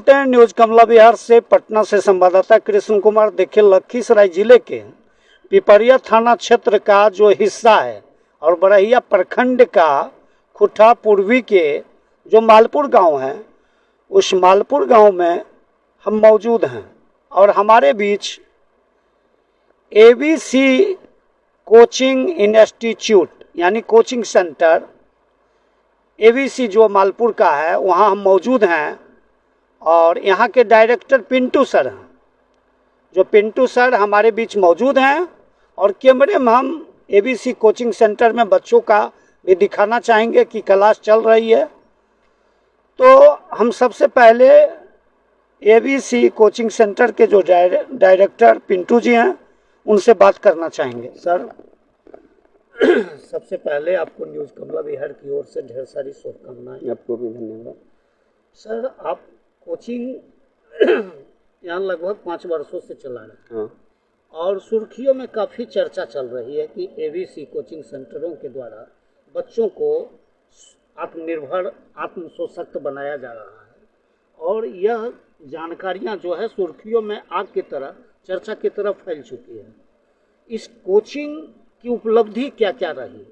चलते हैं न्यूज कमला बिहार से। पटना से संवाददाता कृष्ण कुमार। देखिए, लखीसराय जिले के पिपरिया थाना क्षेत्र का जो हिस्सा है और बड़हिया प्रखंड का खुट्टा पूर्वी के जो मालपुर गांव है, उस मालपुर गांव में हम मौजूद हैं और हमारे बीच एबीसी कोचिंग इंस्टीट्यूट यानी कोचिंग सेंटर एबीसी जो मालपुर का है, वहाँ हम मौजूद हैं और यहाँ के डायरेक्टर पिंटू सर हैं। जो पिंटू सर हमारे बीच मौजूद हैं और कैमरे में हम एबीसी कोचिंग सेंटर में बच्चों का भी दिखाना चाहेंगे कि क्लास चल रही है। तो हम सबसे पहले एबीसी कोचिंग सेंटर के जो डायरेक्टर पिंटू जी हैं, उनसे बात करना चाहेंगे। सर, सबसे पहले आपको न्यूज़ कमला बिहार की ओर से ढेर सारी शुभकामनाएं। आपको भी धन्यवाद। सर, आप कोचिंग यहाँ लगभग 5 वर्षों से चला रहे हैं। हाँ। और सुर्खियों में काफ़ी चर्चा चल रही है कि एबीसी कोचिंग सेंटरों के द्वारा बच्चों को आत्मनिर्भर आत्मसशक्त बनाया जा रहा है और यह जानकारियाँ जो है सुर्खियों में आग की तरह चर्चा की तरफ फैल चुकी है। इस कोचिंग की उपलब्धि क्या क्या रही,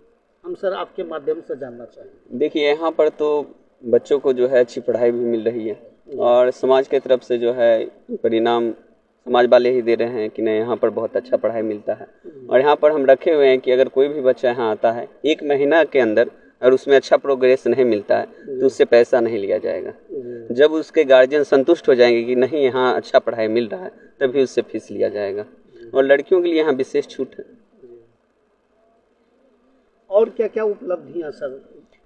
हम सर आपके माध्यम से जानना चाहेंगे। देखिए, यहाँ पर तो बच्चों को जो है अच्छी पढ़ाई भी मिल रही है और समाज के तरफ से जो है परिणाम समाज वाले ही दे रहे हैं कि नहीं, यहाँ पर बहुत अच्छा पढ़ाई मिलता है। और यहाँ पर हम रखे हुए हैं कि अगर कोई भी बच्चा यहाँ आता है 1 महीना के अंदर और उसमें अच्छा प्रोग्रेस नहीं मिलता है तो उससे पैसा नहीं लिया जाएगा। जब उसके गार्जियन संतुष्ट हो जाएंगे कि नहीं, यहाँ अच्छा पढ़ाई मिल रहा है, तभी उससे फीस लिया जाएगा। और लड़कियों के लिए यहाँ विशेष छूट है। और क्या क्या उपलब्धियाँ सर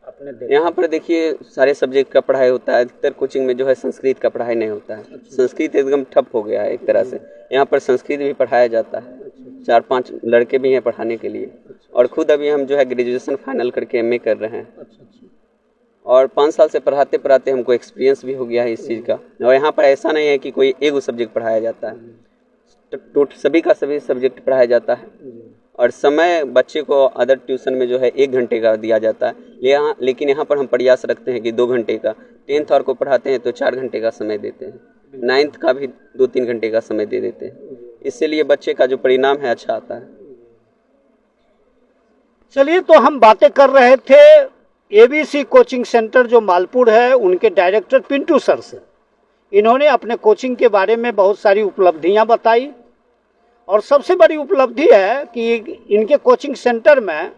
आपने देखा? यहाँ पर देखिए, सारे सब्जेक्ट का पढ़ाई होता है। अधिकतर कोचिंग में जो है संस्कृत का पढ़ाई नहीं होता है। संस्कृत एकदम ठप हो गया है एक तरह से। यहाँ पर संस्कृत भी पढ़ाया जाता है। 4-5 लड़के भी हैं पढ़ाने के लिए। और खुद अभी हम जो है ग्रेजुएशन फाइनल करके एमए कर रहे हैं। और 5 साल से पढ़ाते पढ़ाते हमको एक्सपीरियंस भी हो गया है इस चीज़ का। और यहाँ पर ऐसा नहीं है कि कोई एक सब्जेक्ट पढ़ाया जाता है, सभी का सभी सब्जेक्ट पढ़ाया जाता है। और समय बच्चे को अदर ट्यूशन में जो है 1 घंटे का दिया जाता है। लेकिन यहाँ पर हम प्रयास रखते हैं कि 2 घंटे का। 10th और को पढ़ाते हैं तो 4 घंटे का समय देते हैं। 9th का भी 2-3 घंटे का समय दे देते हैं। इसलिए बच्चे का जो परिणाम है अच्छा आता है। चलिए, तो हम बातें कर रहे थे एबीसी कोचिंग सेंटर जो मालपुर है, उनके डायरेक्टर पिंटू सर से। इन्होंने अपने कोचिंग के बारे में बहुत सारी उपलब्धियां बताई और सबसे बड़ी उपलब्धि है कि इनके कोचिंग सेंटर में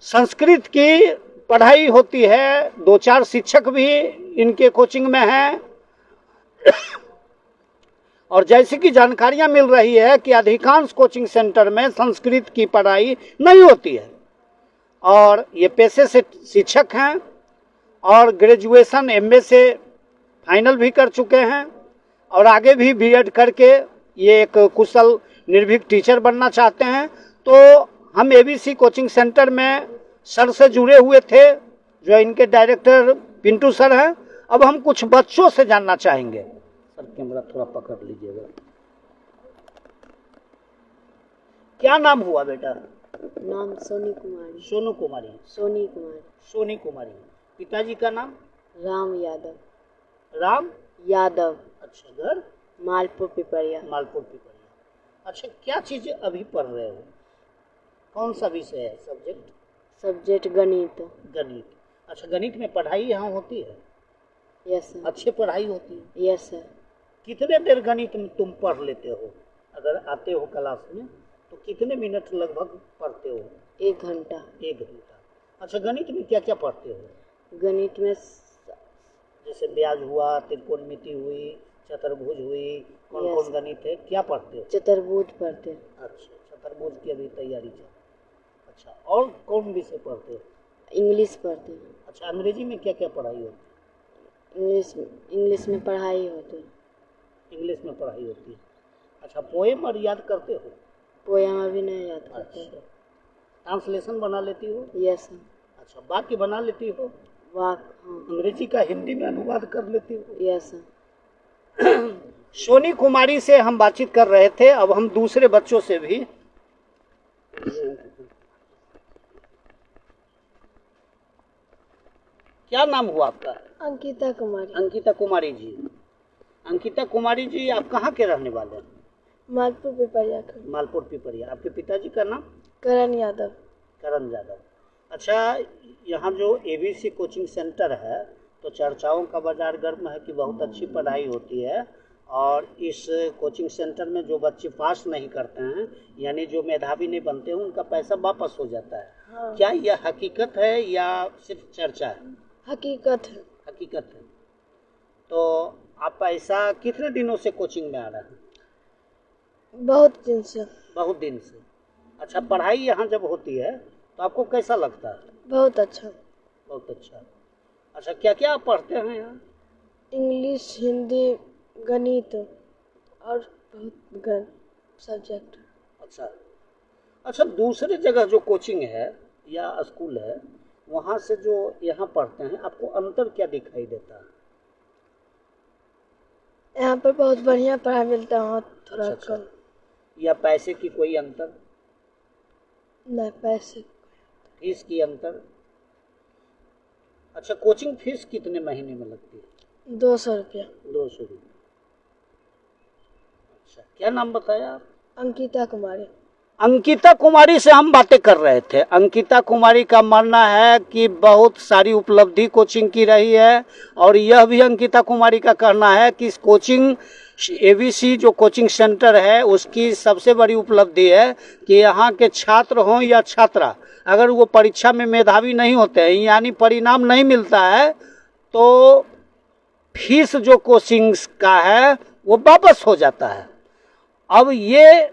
संस्कृत की पढ़ाई होती है। 2-4 शिक्षक भी इनके कोचिंग में हैं। और जैसे कि जानकारियां मिल रही है कि अधिकांश कोचिंग सेंटर में संस्कृत की पढ़ाई नहीं होती है और ये पेशे से शिक्षक हैं और ग्रेजुएशन एमए से फाइनल भी कर चुके हैं और आगे भी बीएड करके ये एक कुशल निर्भीक टीचर बनना चाहते हैं। तो हम एबीसी कोचिंग सेंटर में सर से जुड़े हुए थे, जो इनके डायरेक्टर पिंटू सर हैं। अब हम कुछ बच्चों से जानना चाहेंगे। सर, कैमरा थोड़ा पकड़ लीजिएगा। क्या नाम हुआ बेटा? नाम सोनी कुमारी। सोनू कुमारी। सोनी कुमारी। सोनी कुमारी। पिताजी का नाम? राम यादव। राम यादव। अच्छा, घर? मालपुर पिपरिया। मालपुर पिपरिया। अच्छा, क्या चीज अभी पढ़ रहे हो? कौन सा विषय है? सब्जेक्ट गणित। गणित। अच्छा, गणित में पढ़ाई यहाँ होती है? Yes sir. अच्छी पढ़ाई होती है? Yes sir. कितने देर गणित में तुम पढ़ लेते हो? अगर आते हो क्लास में तो कितने मिनट लगभग पढ़ते हो? 1 घंटा। 1 घंटा। अच्छा, गणित में क्या क्या पढ़ते हो? गणित में जैसे ब्याज हुआ, त्रिकोणमिति हुई, चतुर्भुज हुई, कौन कौन गणित है, क्या पढ़ते हो? चतुर्भुज पढ़ते। अच्छा, चतुर्भुज की अभी तैयारी चल। अच्छा, और कौन विषय पढ़ते हो? इंग्लिश पढ़ते। अच्छा, अंग्रेजी में क्या क्या पढ़ाई होती है? इंग्लिश में पढ़ाई होती है। इंग्लिश में पढ़ाई होती है। अच्छा, पोएम और याद करते हो? पोएम अभी नहीं याद करते। अच्छा, ट्रांसलेशन बना लेती हो? Yes sir. अच्छा, वाक्य बना लेती हो? वाक्य, हाँ। अंग्रेजी का हिंदी में अनुवाद कर लेती हो? Yes sir. सोनी कुमारी से हम बातचीत कर रहे थे। अब हम दूसरे बच्चों से भी। क्या नाम हुआ आपका? अंकिता कुमारी। अंकिता कुमारी जी, अंकिता कुमारी जी, आप कहाँ के रहने वाले हैं? मालपुर पिपरिया का। मालपुर पिपरिया। आपके पिताजी का नाम? करण यादव। करण यादव। अच्छा, यहाँ जो एबीसी कोचिंग सेंटर है तो चर्चाओं का बाजार गर्म है कि बहुत अच्छी पढ़ाई होती है, और इस कोचिंग सेंटर में जो बच्चे पास नहीं करते हैं, यानी जो मेधावी नहीं बनते हैं, उनका पैसा वापस हो जाता है। हाँ। क्या यह हकीकत है या सिर्फ चर्चा है? हकीकत है। हकीकत है। तो आप पैसा कितने दिनों से कोचिंग में आ रहे हैं? बहुत दिन से। बहुत दिन से। अच्छा, पढ़ाई यहाँ जब होती है तो आपको कैसा लगता है? बहुत अच्छा। बहुत अच्छा। अच्छा, क्या क्या आप पढ़ते हैं यहाँ? इंग्लिश, हिंदी, गणित और बहुत सब्जेक्ट। अच्छा। अच्छा, दूसरे जगह जो कोचिंग है या स्कूल है, वहाँ से जो यहाँ पढ़ते हैं, आपको अंतर क्या दिखाई देता है? यहाँ पर बहुत बढ़िया पढ़ाई मिलता है, वहाँ थोड़ा अच्छा। कम। या पैसे की कोई अंतर? नहीं, पैसे। फीस की अंतर? अच्छा, कोचिंग फीस कितने महीने में लगती है? 200 रुपया। 200 रुपये। अच्छा, क्या नाम बताया आप? अंकिता कुमारी। अंकिता कुमारी से हम बातें कर रहे थे। अंकिता कुमारी का मानना है कि बहुत सारी उपलब्धि कोचिंग की रही है, और यह भी अंकिता कुमारी का कहना है कि इस कोचिंग एबीसी जो कोचिंग सेंटर है उसकी सबसे बड़ी उपलब्धि है कि यहाँ के छात्र हों या छात्रा, अगर वो परीक्षा में मेधावी नहीं होते हैं, यानी परिणाम नहीं मिलता है, तो फीस जो कोचिंग का है वो वापस हो जाता है। अब ये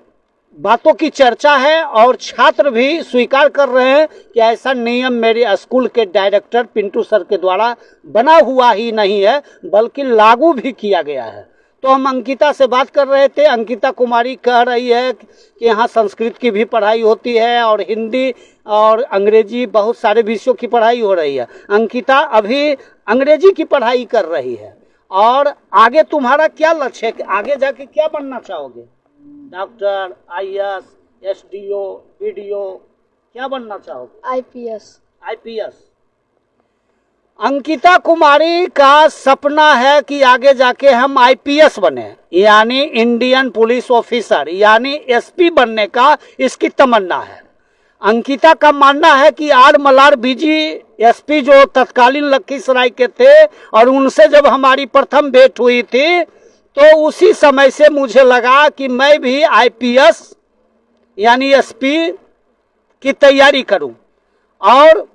बातों की चर्चा है और छात्र भी स्वीकार कर रहे हैं कि ऐसा नियम मेरे स्कूल के डायरेक्टर पिंटू सर के द्वारा बना हुआ ही नहीं है, बल्कि लागू भी किया गया है। तो हम अंकिता से बात कर रहे थे। अंकिता कुमारी कह रही है कि यहाँ संस्कृत की भी पढ़ाई होती है और हिंदी और अंग्रेजी, बहुत सारे विषयों की पढ़ाई हो रही है। अंकिता अभी अंग्रेजी की पढ़ाई कर रही है। और आगे तुम्हारा क्या लक्ष्य है कि आगे जाके क्या बनना चाहोगे? डॉक्टर, आईएएस, एसडीओ, बीडीओ, क्या बनना चाहोगे? आईपीएस। आईपीएस। अंकिता कुमारी का सपना है कि आगे जाके हम आईपीएस बने, यानी इंडियन पुलिस ऑफिसर, यानी एसपी बनने का इसकी तमन्ना है। अंकिता का मानना है कि आर मल्हार बीजी एसपी जो तत्कालीन लखीसराय के थे, और उनसे जब हमारी प्रथम भेंट हुई थी तो उसी समय से मुझे लगा कि मैं भी आईपीएस यानी एसपी की तैयारी करूं। और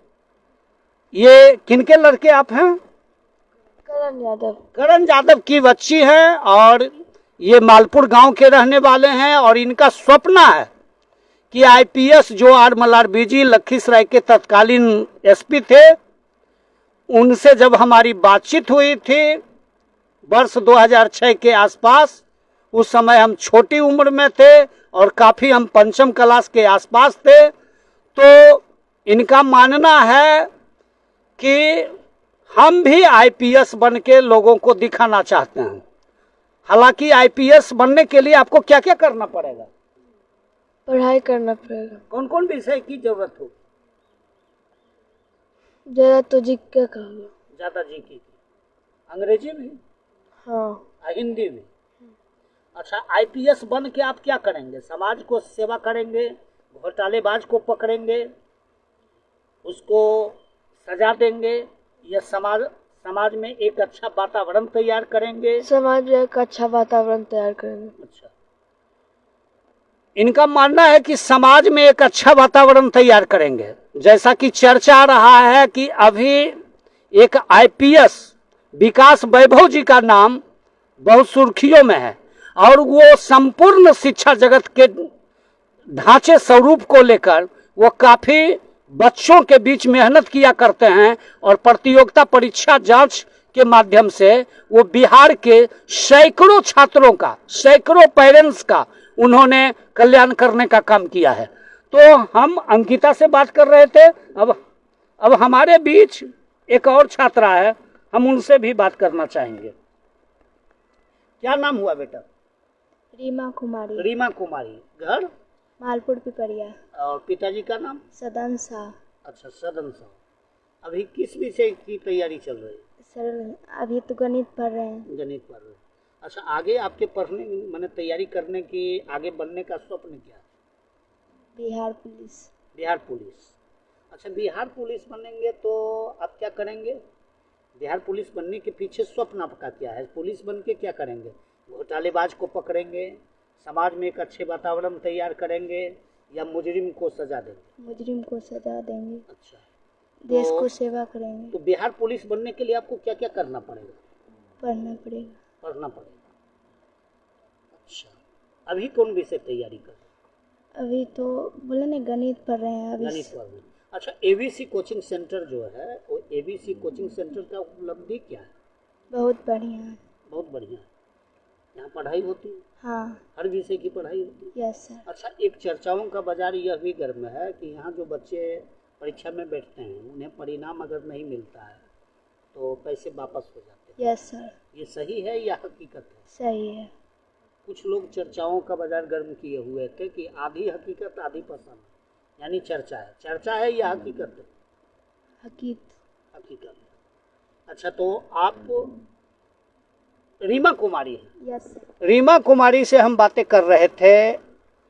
ये किनके लड़के आप हैं? करण यादव। करण यादव की बच्ची है, और ये मालपुर गांव के रहने वाले हैं, और इनका स्वप्न है कि आईपीएस जो आर मल्हार बीजी लखीसराय के तत्कालीन एसपी थे, उनसे जब हमारी बातचीत हुई थी वर्ष 2006 के आसपास, उस समय हम छोटी उम्र में थे और काफी हम पंचम क्लास के आसपास थे, तो इनका मानना है कि हम भी आईपीएस बन के लोगों को दिखाना चाहते हैं। हालांकि आईपीएस बनने के लिए आपको क्या क्या करना पड़ेगा? पढ़ाई करना पड़ेगा। कौन कौन विषय की जरूरत होगी? ज़्यादा तो जीके का होगा। ज्यादा जीके की। अंग्रेजी भी? हाँ। हिंदी भी? अच्छा, आईपीएस बन के आप क्या करेंगे? समाज को सेवा करेंगे, घोटालेबाज को पकड़ेंगे, उसको सजा देंगे, या समाज में एक अच्छा वातावरण तैयार करेंगे? समाज में एक अच्छा वातावरण तैयार करेंगे। अच्छा, इनका मानना है कि समाज में एक अच्छा वातावरण तैयार करेंगे। जैसा कि चर्चा आ रहा है कि अभी एक आईपीएस विकास वैभव जी का नाम बहुत सुर्खियों में है, और वो संपूर्ण शिक्षा जगत के ढांचे स्वरूप को लेकर वो काफी बच्चों के बीच मेहनत किया करते हैं, और प्रतियोगिता परीक्षा जांच के माध्यम से वो बिहार के सैकड़ों छात्रों का, सैकड़ों पेरेंट्स का उन्होंने कल्याण करने का काम किया है। तो हम अंकिता से बात कर रहे थे। अब हमारे बीच एक और छात्रा है, हम उनसे भी बात करना चाहेंगे। क्या नाम हुआ बेटा? रीमा कुमारी। रीमा कुमारी। घर? मालपुर पिपरिया। और पिताजी का नाम? सदन शाह। अच्छा, सदन साहब। अभी किस विषय की तैयारी चल रही है? सर अभी तो गणित पढ़ रहे हैं। गणित पढ़ रहे हैं। अच्छा, आगे आपके पढ़ने मैंने तैयारी करने की, आगे बनने का स्वप्न क्या है? बिहार पुलिस। बिहार पुलिस। अच्छा, बिहार पुलिस बनेंगे तो आप क्या करेंगे? बिहार पुलिस बनने के पीछे स्वप्न आपका क्या है? पुलिस बन के क्या करेंगे? घोटालेबाज को पकड़ेंगे, समाज में एक अच्छे वातावरण तैयार करेंगे, या मुजरिम को सजा देंगे? मुजरिम को सजा देंगे। अच्छा, देश तो- को सेवा करेंगे। तो बिहार पुलिस बनने के लिए आपको क्या क्या करना पड़ेगा? पढ़ना पड़ेगा। पढ़ना पड़ेगा। अच्छा, अभी कौन विषय तैयारी कर रहे हैं? अभी तो बोले ना गणित पढ़ रहे हैं अभी। गणित पढ़ रहे हैं। अच्छा, एबीसी कोचिंग सेंटर जो है, वो एबीसी कोचिंग सेंटर का उपलब्धि क्या है? बहुत बढ़िया है। बहुत बढ़िया है। यहाँ पढ़ाई होती है, हाँ। हर विषय की पढ़ाई होती है। Yes sir. अच्छा, एक चर्चाओं का बाजार यह भी गर्म है कि यहाँ जो बच्चे परीक्षा में बैठते हैं, उन्हें परिणाम अगर नहीं मिलता है तो पैसे वापस हो जाते हैं। Yes sir. ये सही है या हकीकत है? सही है। कुछ लोग चर्चाओं का बाजार गर्म किए हुए थे कि आधी हकीकत आधी पसंद, यानी चर्चा है या हकीकत है? हकीकत। अच्छा, तो आप रीमा कुमारी हैं। Yes sir. रीमा कुमारी से हम बातें कर रहे थे,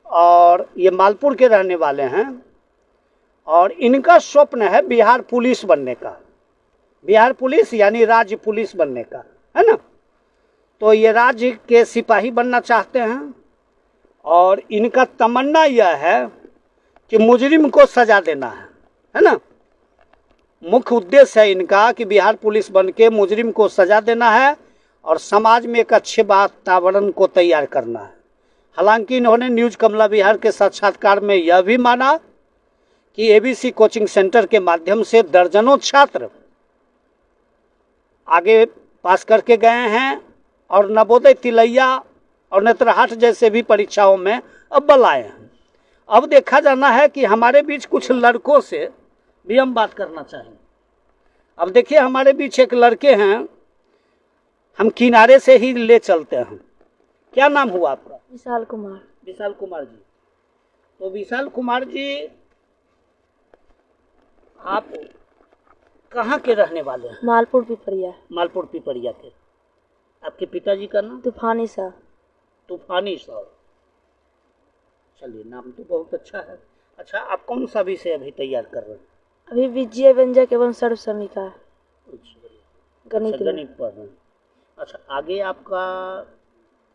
और ये मालपुर के रहने वाले हैं, और इनका स्वप्न है बिहार पुलिस बनने का। बिहार पुलिस यानी राज्य पुलिस बनने का, है ना? तो ये राज्य के सिपाही बनना चाहते हैं, और इनका तमन्ना यह है कि मुजरिम को सजा देना है ना? मुख्य उद्देश्य है इनका कि बिहार पुलिस बन के मुजरिम को सजा देना है और समाज में एक अच्छे वातावरण को तैयार करना है। हालांकि इन्होंने न्यूज कमला बिहार के साक्षात्कार में यह भी माना कि एबीसी कोचिंग सेंटर के माध्यम से दर्जनों छात्र आगे पास करके गए हैं, और नवोदय, तिलैया और नेत्रहाट जैसे भी परीक्षाओं में अव्वल आए हैं। अब देखा जाना है कि हमारे बीच कुछ लड़कों से भी हम बात करना चाहिए। अब देखिए, हमारे बीच एक लड़के हैं, हम किनारे से ही ले चलते हैं। क्या नाम हुआ आपका? विशाल कुमार। विशाल कुमार जी। तो विशाल कुमार जी, आप कहाँ के रहने वाले हैं? मालपुर पिपरिया। मालपुर पिपरिया के। आपके पिताजी का नाम? तूफानी साहब। तूफानी साहब। चलिए, नाम तो बहुत अच्छा है। अच्छा, आप कौन सा विषय अभी तैयार कर रहे हैं? अभी विजय व्यंजक एवं सर्व समीका गणित में। गणित पढ़ रहे हैं। अच्छा, आगे आपका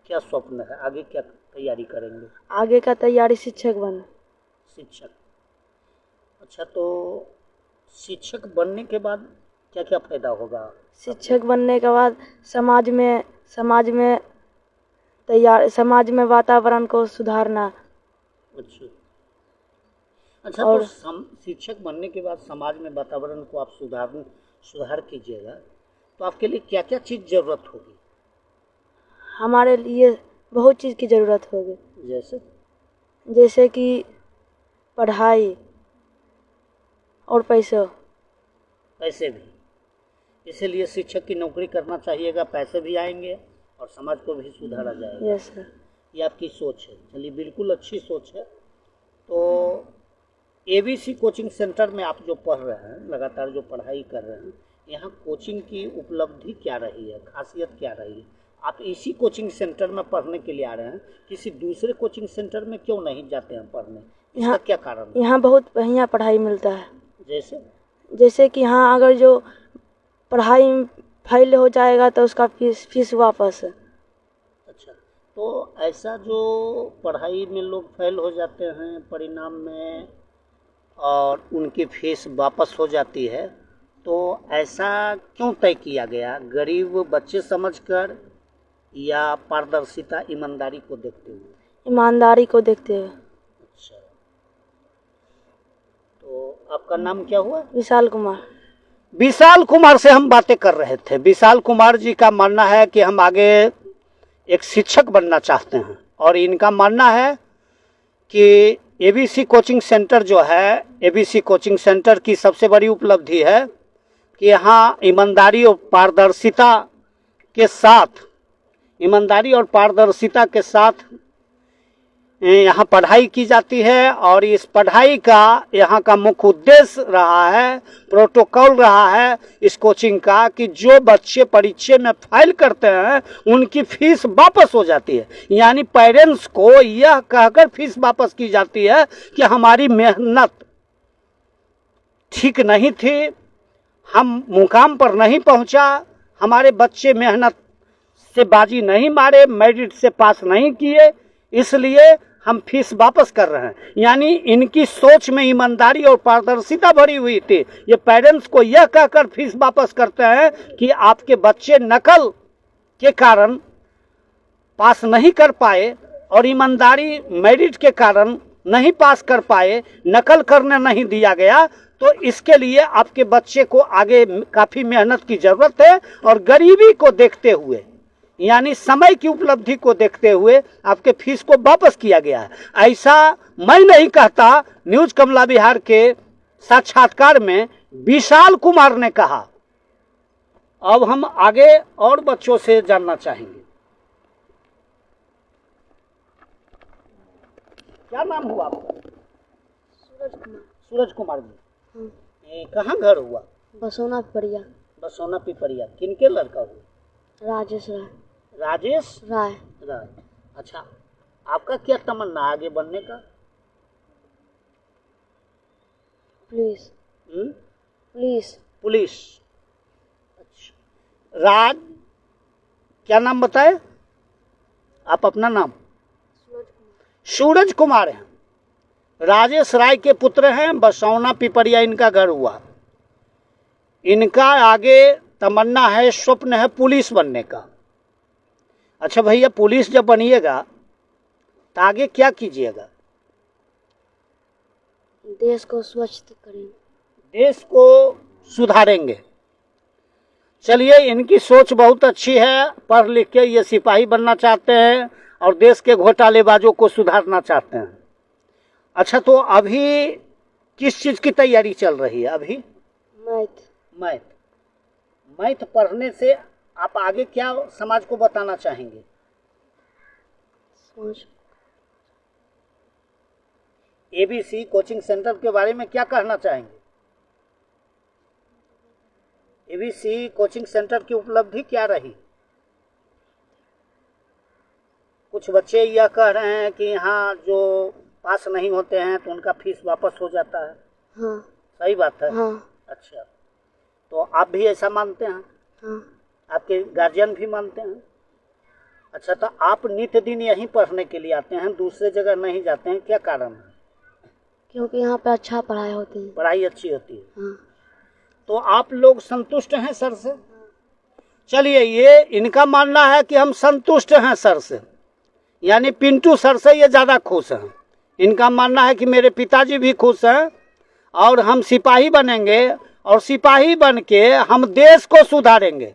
क्या स्वप्न है? आगे क्या तैयारी करेंगे? आगे का तैयारी शिक्षक बन। शिक्षक। अच्छा, तो शिक्षक बनने के बाद क्या क्या फायदा होगा? शिक्षक बनने के बाद समाज में वातावरण को सुधारना। अच्छा, और तो शिक्षक बनने के बाद समाज में वातावरण को आप सुधार कीजिएगा, तो आपके लिए क्या क्या चीज़ जरूरत होगी? हमारे लिए बहुत चीज़ की ज़रूरत होगी। जैसे कि पढ़ाई और पैसे भी। इसीलिए शिक्षक की नौकरी करना चाहिएगा, पैसे भी आएंगे और समाज को भी सुधारा जाएगा। Yes sir. ये आपकी सोच है। चलिए, बिल्कुल अच्छी सोच है। तो एबीसी कोचिंग सेंटर में आप जो पढ़ रहे हैं, लगातार जो पढ़ाई कर रहे हैं, यहाँ कोचिंग की उपलब्धि क्या रही है, खासियत क्या रही है? आप इसी कोचिंग सेंटर में पढ़ने के लिए आ रहे हैं, किसी दूसरे कोचिंग सेंटर में क्यों नहीं जाते हैं पढ़ने? इसका क्या कारण है? यहाँ बहुत बढ़िया पढ़ाई मिलता है। जैसे कि यहाँ अगर जो पढ़ाई में फेल हो जाएगा तो उसका फीस वापस है। अच्छा, तो ऐसा जो पढ़ाई में लोग फेल हो जाते हैं परिणाम में, और उनकी फीस वापस हो जाती है, तो ऐसा क्यों तय किया गया? गरीब बच्चे समझकर, या पारदर्शिता, ईमानदारी को देखते हुए? ईमानदारी को देखते हुए। अच्छा, तो आपका नाम क्या हुआ? विशाल कुमार। विशाल कुमार से हम बातें कर रहे थे। विशाल कुमार जी का मानना है कि हम आगे एक शिक्षक बनना चाहते हैं, और इनका मानना है कि एबीसी कोचिंग सेंटर जो है, एबीसी कोचिंग सेंटर की सबसे बड़ी उपलब्धि है कि यहाँ ईमानदारी और पारदर्शिता के साथ यहाँ पढ़ाई की जाती है और इस पढ़ाई का यहाँ का मुख्य उद्देश्य रहा है, प्रोटोकॉल रहा है इस कोचिंग का कि जो बच्चे परीक्षा में फेल करते हैं उनकी फीस वापस हो जाती है। यानी पेरेंट्स को यह कहकर फीस वापस की जाती है कि हमारी मेहनत ठीक नहीं थी, हम मुकाम पर नहीं पहुंचा, हमारे बच्चे मेहनत से बाजी नहीं मारे, मेरिट से पास नहीं किए, इसलिए हम फीस वापस कर रहे हैं। यानी इनकी सोच में ईमानदारी और पारदर्शिता भरी हुई थी। ये पेरेंट्स को यह कहकर फीस वापस करते हैं कि आपके बच्चे नकल के कारण पास नहीं कर पाए और ईमानदारी मेरिट के कारण नहीं पास कर पाए, नकल करने नहीं दिया गया, तो इसके लिए आपके बच्चे को आगे काफ़ी मेहनत की ज़रूरत है। और गरीबी को देखते हुए, यानी समय की उपलब्धि को देखते हुए आपके फीस को वापस किया गया है। ऐसा मैं नहीं कहता, न्यूज कमला बिहार के साक्षात्कार में विशाल कुमार ने कहा। अब हम आगे और बच्चों से जानना चाहेंगे। क्या नाम हुआ आपका? सूरज कुमार। सूरज कुमार जी। हाँ। कहाँ घर हुआ? बसोना पिपरिया। बसोना पिपरिया। किनके लड़का हुआ? राजेश राय। राजेश राय। राय। अच्छा, आपका क्या तमन्ना आगे बनने का? पुलिस। पुलिस। पुलिस। अच्छा, राज क्या नाम बताए आप? अपना नाम? सूरज कुमार हैं। राजेश राय के पुत्र हैं। बसौना पिपरिया इनका घर हुआ। इनका आगे तमन्ना है, स्वप्न है पुलिस बनने का। अच्छा भैया, पुलिस जब बनिएगा तो आगे क्या कीजिएगा? देश को स्वच्छ करेंगे। देश को सुधारेंगे। चलिए, इनकी सोच बहुत अच्छी है। पढ़ लिख के ये सिपाही बनना चाहते हैं और देश के घोटालेबाजों को सुधारना चाहते हैं। अच्छा, तो अभी किस चीज़ की तैयारी चल रही है? अभी मैथ पढ़ने से आप आगे क्या समाज को बताना चाहेंगे? एबीसी कोचिंग सेंटर के बारे में क्या कहना चाहेंगे? एबीसी कोचिंग सेंटर की उपलब्धि क्या रही? कुछ बच्चे यह कह रहे हैं कि यहाँ जो पास नहीं होते हैं तो उनका फीस वापस हो जाता है। हाँ। सही बात है। हाँ। अच्छा, तो आप भी ऐसा मानते हैं? हाँ। आपके गार्जियन भी मानते हैं? अच्छा, तो आप नित्य दिन यहीं पढ़ने के लिए आते हैं, दूसरे जगह नहीं जाते हैं, क्या कारण है? क्योंकि यहाँ पे अच्छा पढ़ाई होती है। पढ़ाई अच्छी होती है। हाँ। तो आप लोग संतुष्ट हैं सर से? चलिए, ये इनका मानना है कि हम संतुष्ट हैं सर से, यानी पिंटू सर से ये ज़्यादा खुश हैं। इनका मानना है कि मेरे पिताजी भी खुश हैं और हम सिपाही बनेंगे और सिपाही बन के हम देश को सुधारेंगे।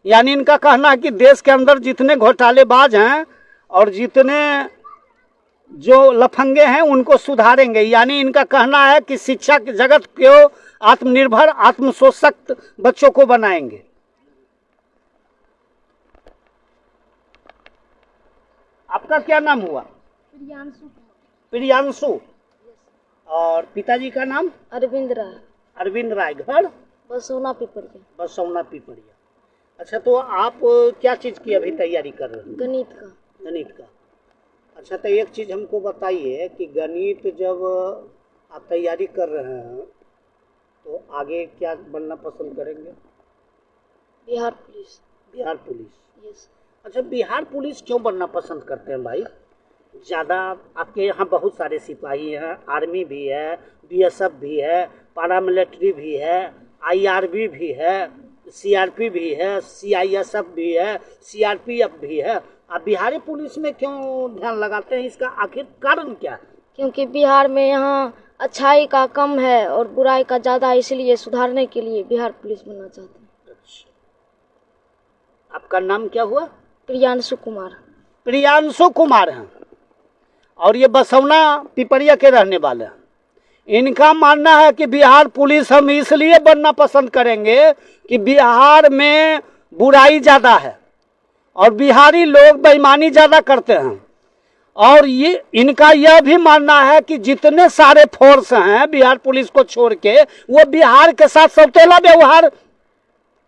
यानी इनका कहना है कि देश के अंदर जितने घोटालेबाज हैं और जितने जो लफंगे हैं उनको सुधारेंगे। यानी इनका कहना है कि शिक्षा के जगत को आत्मनिर्भर, आत्मसशक्त बच्चों को बनाएंगे। आपका क्या नाम हुआ? प्रियांशु। और पिताजी का नाम? अरविंद राय। अरविंद राय। घर? बसोना पिपरिया। बसौना पिपरिया। अच्छा, तो आप क्या चीज़ की अभी तैयारी कर रहे हैं? गणित का। गणित का। अच्छा, तो एक चीज़ हमको बताइए कि गणित जब आप तैयारी कर रहे हैं तो आगे क्या बनना पसंद करेंगे? Bihar police. Bihar police. Yes. अच्छा, बिहार पुलिस क्यों बनना पसंद करते हैं भाई? ज़्यादा आपके यहाँ बहुत सारे सिपाही हैं, आर्मी भी है, बीएसएफ भी है, पैरामिलिट्री भी है, आईआरबी भी है, सीआरपी भी है, सीआईएसएफ भी है, सीआरपीएफ भी है। आप बिहारी पुलिस में क्यों ध्यान लगाते हैं? इसका आखिर कारण क्या है? क्योंकि बिहार में यहाँ अच्छाई का कम है और बुराई का ज़्यादा, इसलिए सुधारने के लिए बिहार पुलिस बनना चाहते हैं। अच्छा, आपका नाम क्या हुआ? प्रियांशु कुमार। प्रियांशु कुमार हैं और ये बसौना पिपरिया के रहने वाले हैं। इनका मानना है कि बिहार पुलिस हम इसलिए बनना पसंद करेंगे कि बिहार में बुराई ज़्यादा है और बिहारी लोग बेईमानी ज़्यादा करते हैं और ये इनका यह भी मानना है कि जितने सारे फोर्स हैं बिहार पुलिस को छोड़ के वो बिहार के साथ सौतेला व्यवहार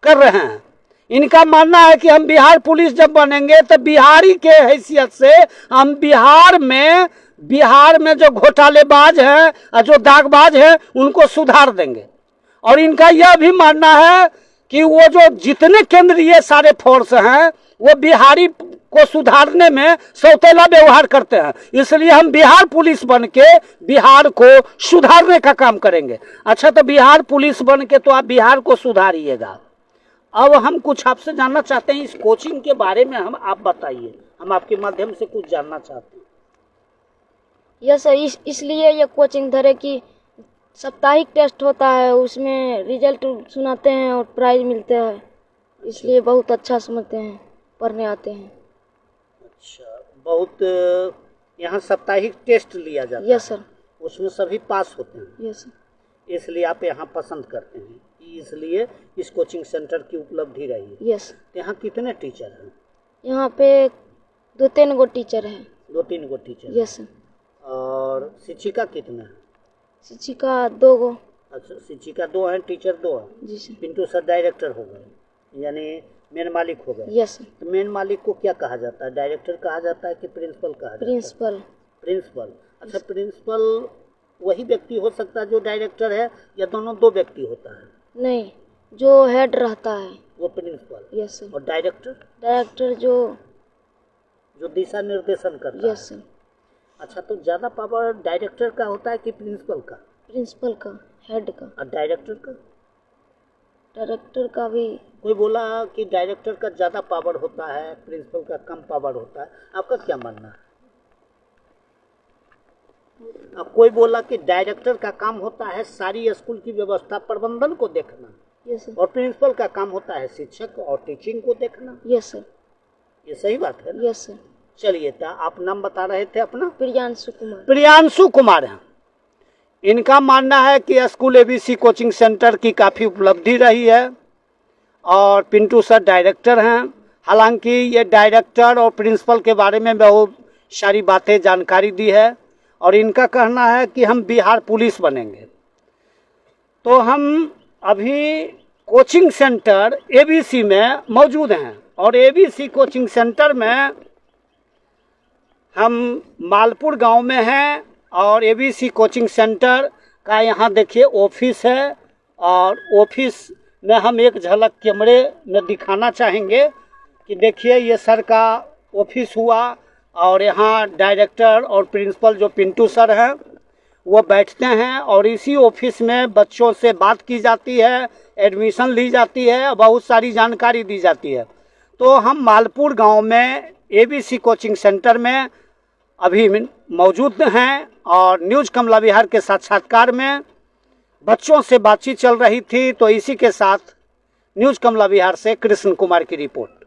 कर रहे हैं। इनका मानना है कि हम बिहार पुलिस जब बनेंगे तो बिहारी के हैसियत से हम बिहार में जो घोटालेबाज हैं और जो दागबाज हैं उनको सुधार देंगे। और इनका यह भी मानना है कि वो जो जितने केंद्रीय सारे फोर्स हैं वो बिहारी को सुधारने में सौतेला व्यवहार करते हैं, इसलिए हम बिहार पुलिस बन के बिहार को सुधारने का काम करेंगे। अच्छा, तो बिहार पुलिस बन के तो आप बिहार को सुधारिएगा। अब हम कुछ आपसे जानना चाहते हैं इस कोचिंग के बारे में, आप बताइए, हम आपके माध्यम से कुछ जानना चाहते हैं। यस सर, इसलिए ये कोचिंग धरे कि साप्ताहिक टेस्ट होता है, उसमें रिजल्ट सुनाते हैं और प्राइज मिलते हैं, इसलिए बहुत अच्छा समझते हैं, पढ़ने आते हैं। अच्छा, बहुत यहाँ साप्ताहिक टेस्ट लिया जाता है? Yes sir. उसमें सभी पास होते हैं? Yes sir. इसलिए आप यहाँ पसंद करते हैं, इसलिए इस कोचिंग सेंटर की उपलब्धि रही है? यस। यहाँ कितने टीचर हैं? यहाँ पे 2-3 गो टीचर हैं। 2-3 गो टीचर? Yes sir. और शिक्षिका कितने हैं? शिक्षिका 2 गो। अच्छा, शिक्षिका 2 हैं, टीचर 2 हैं। जी सर। पिंटू सर डायरेक्टर हो गए, यानी मेन मालिक हो गए? Yes sir. तो मेन मालिक को क्या कहा जाता है, डायरेक्टर कहा जाता है कि प्रिंसिपल कहा जाता है? प्रिंसिपल। प्रिंसिपल। अच्छा, प्रिंसिपल वही व्यक्ति हो सकता है जो डायरेक्टर है या दोनों 2 व्यक्ति होता है? नहीं, जो हेड रहता है वो प्रिंसिपल। Yes sir. और डायरेक्टर? डायरेक्टर जो दिशा निर्देशन करता है? Yes sir. अच्छा, तो ज्यादा पावर डायरेक्टर का होता है कि प्रिंसिपल का? प्रिंसिपल का, हेड का। और डायरेक्टर का? डायरेक्टर का भी। कोई बोला कि डायरेक्टर का ज्यादा पावर होता है, प्रिंसिपल का कम पावर होता है, आपका क्या मानना है? अब कोई बोला कि डायरेक्टर का काम होता है सारी स्कूल की व्यवस्था प्रबंधन को देखना। Yes sir. और प्रिंसिपल का काम होता है शिक्षक और टीचिंग को देखना। Yes sir. ये सही बात है ना? Yes sir. चलिए, तो आप नाम बता रहे थे अपना? प्रियांशु कुमार। प्रियांशु कुमार है। इनका मानना है कि स्कूल एबीसी कोचिंग सेंटर की काफ़ी उपलब्धि रही है और पिंटू सर डायरेक्टर हैं। हालांकि ये डायरेक्टर और प्रिंसिपल के बारे में बहुत सारी बातें जानकारी दी है और इनका कहना है कि हम बिहार पुलिस बनेंगे। तो हम अभी कोचिंग सेंटर एबीसी में मौजूद हैं और एबीसी कोचिंग सेंटर में हम मालपुर गांव में हैं और एबीसी कोचिंग सेंटर का यहाँ देखिए ऑफिस है और ऑफिस में हम एक झलक कैमरे में दिखाना चाहेंगे कि देखिए ये सर का ऑफिस हुआ और यहाँ डायरेक्टर और प्रिंसिपल जो पिंटू सर हैं वो बैठते हैं और इसी ऑफिस में बच्चों से बात की जाती है, एडमिशन ली जाती है, बहुत सारी जानकारी दी जाती है। तो हम मालपुर गांव में एबीसी कोचिंग सेंटर में अभी मौजूद हैं और न्यूज़ कमला बिहार के साक्षात्कार में बच्चों से बातचीत चल रही थी। तो इसी के साथ न्यूज़ कमला बिहार से कृष्ण कुमार की रिपोर्ट।